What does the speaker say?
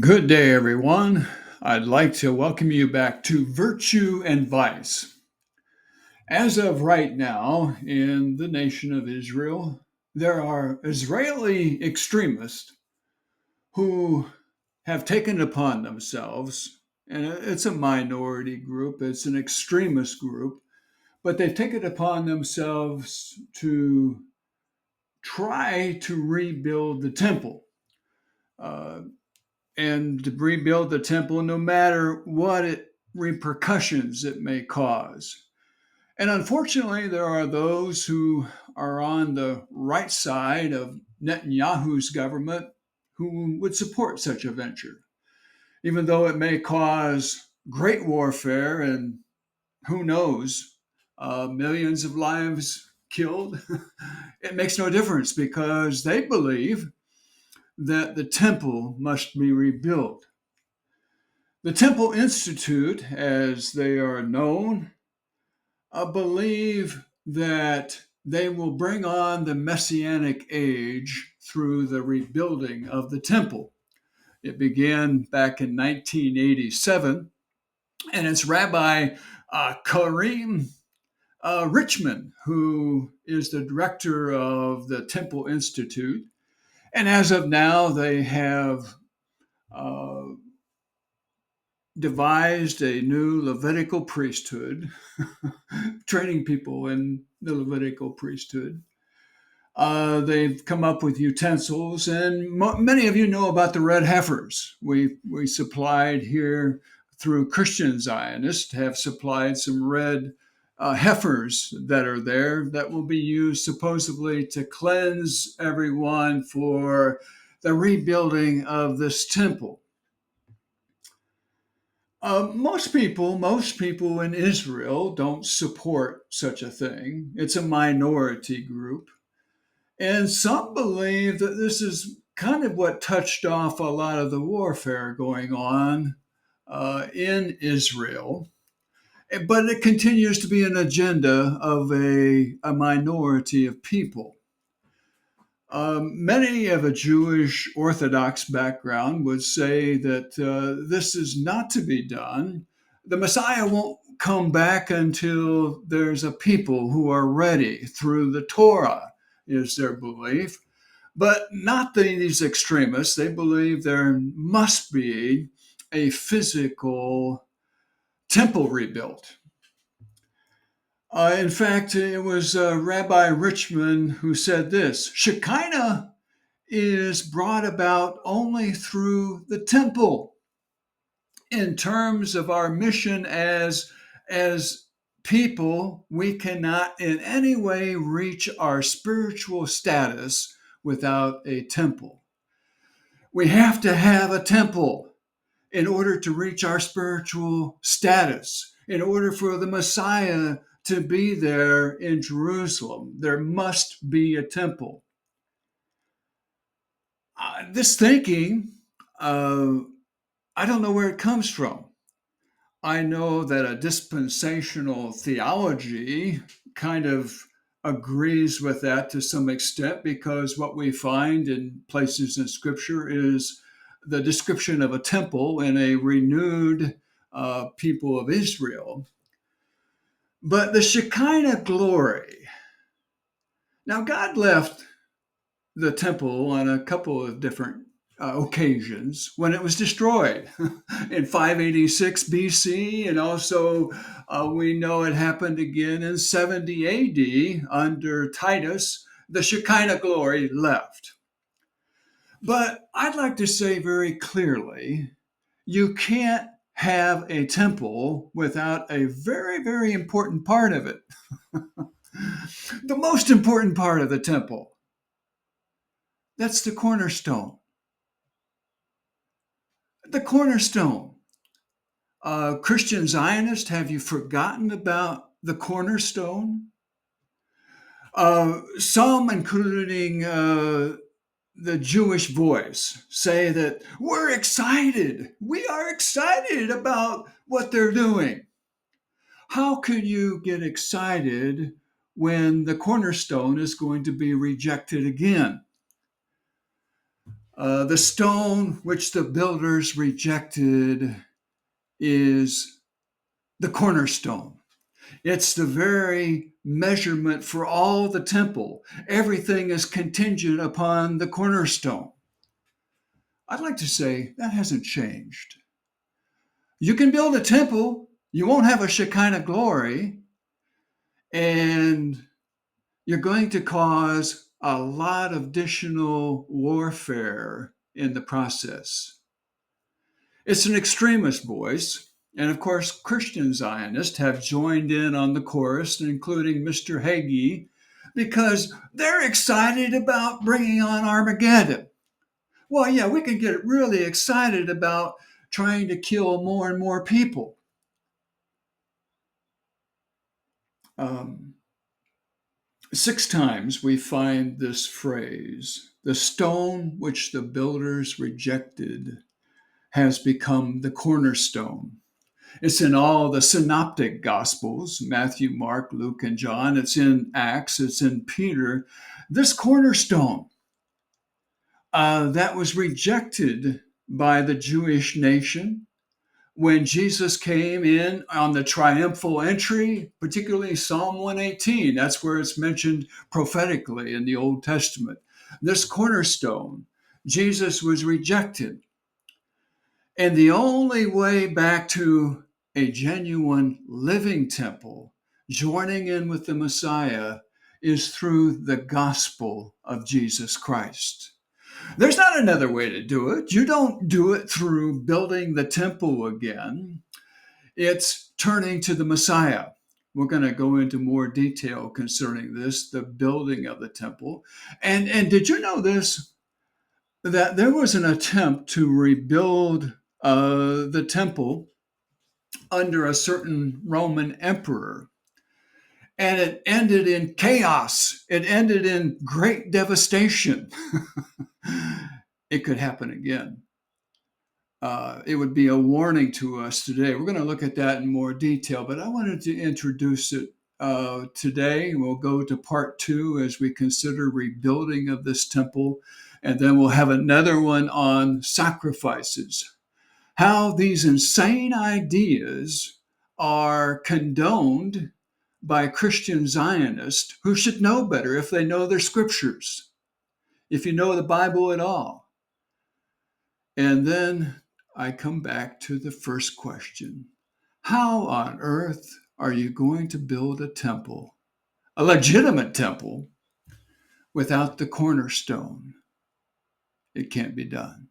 Good day, everyone. I'd like to welcome you back to Virtue and Vice. As of right now, in the nation of Israel, there are Israeli extremists who have taken upon themselves, and it's a minority group, it's an extremist group, but they've taken upon themselves to try to rebuild the temple. Uh, and to rebuild the temple no matter repercussions it may cause. And unfortunately, there are those who are on the right side of Netanyahu's government who would support such a venture, even though it may cause great warfare and who knows, millions of lives killed. It makes no difference because they believe that the temple must be rebuilt. The Temple Institute, as they are known, believe that they will bring on the Messianic age through the rebuilding of the temple. It began back in 1987, and it's Rabbi Kareem Richman, who is the director of the Temple Institute. And as of now, they have uh, devised a new Levitical priesthood, training people in the Levitical priesthood. They've come up with utensils, and many of you know about the red heifers. We supplied here through Christian Zionist, have supplied some red heifers that are there that will be used supposedly to cleanse everyone for the rebuilding of this temple. Most people in Israel don't support such a thing. It's a minority group. And some believe that this is kind of what touched off a lot of the warfare going on in Israel. But it continues to be an agenda of a minority of people. Many of a Jewish Orthodox background would say that this is not to be done. The Messiah won't come back until there's a people who are ready through the Torah, is their belief. But not these extremists. They believe there must be a physical temple rebuilt. In fact, it was Rabbi Richman who said this: Shekinah is brought about only through the temple. In terms of our mission as people, we cannot in any way reach our spiritual status without a temple. We have to have a temple in order to reach our spiritual status, in order for the Messiah to be there in Jerusalem. There must be a temple. This thinking, I don't know where it comes from. I know that a dispensational theology kind of agrees with that to some extent because what we find in places in Scripture is the description of a temple in a renewed people of Israel. But the Shekinah glory. Now, God left the temple on a couple of different occasions when it was destroyed in 586 BC, and also we know it happened again in 70 AD under Titus. The Shekinah glory left. But I'd like to say very clearly, you can't have a temple without a very, very important part of it. The most important part of the temple. That's the cornerstone. The cornerstone. Christian Zionist, have you forgotten about the cornerstone. Some, including the Jewish Voice, say that we're excited. We are excited about what they're doing. How can you get excited when the cornerstone is going to be rejected again? The stone which the builders rejected is the cornerstone. It's the very measurement for all the temple. Everything is contingent upon the cornerstone. I'd like to say that hasn't changed. You can build a temple, you won't have a Shekinah glory, and you're going to cause a lot of additional warfare in the process. It's an extremist voice, and of course, Christian Zionists have joined in on the chorus, including Mr. Hagee, because they're excited about bringing on Armageddon. Well, yeah, we can get really excited about trying to kill more and more people. Um, 6 times we find this phrase, the stone which the builders rejected has become the cornerstone. It's in all the synoptic gospels, Matthew, Mark, Luke, and John. It's in Acts, it's in Peter. This cornerstone that was rejected by the Jewish nation when Jesus came in on the triumphal entry, particularly Psalm 118. That's where it's mentioned prophetically in the Old Testament. This cornerstone, Jesus was rejected. And the only way back to a genuine living temple, joining in with the Messiah, is through the gospel of Jesus Christ. There's not another way to do it. You don't do it through building the temple again. It's turning to the Messiah. We're going to go into more detail concerning this, the building of the temple. And did you know this? That there was an attempt to rebuild the temple under a certain Roman emperor. And it ended in chaos. It ended in great devastation. It could happen again. It would be a warning to us today. We're going to look at that in more detail, but I wanted to introduce it today. We'll go to part 2 as we consider rebuilding of this temple, and then we'll have another one on sacrifices. How these insane ideas are condoned by Christian Zionists who should know better if they know their scriptures, if you know the Bible at all. And then I come back to the first question. How on earth are you going to build a temple, a legitimate temple, without the cornerstone? It can't be done.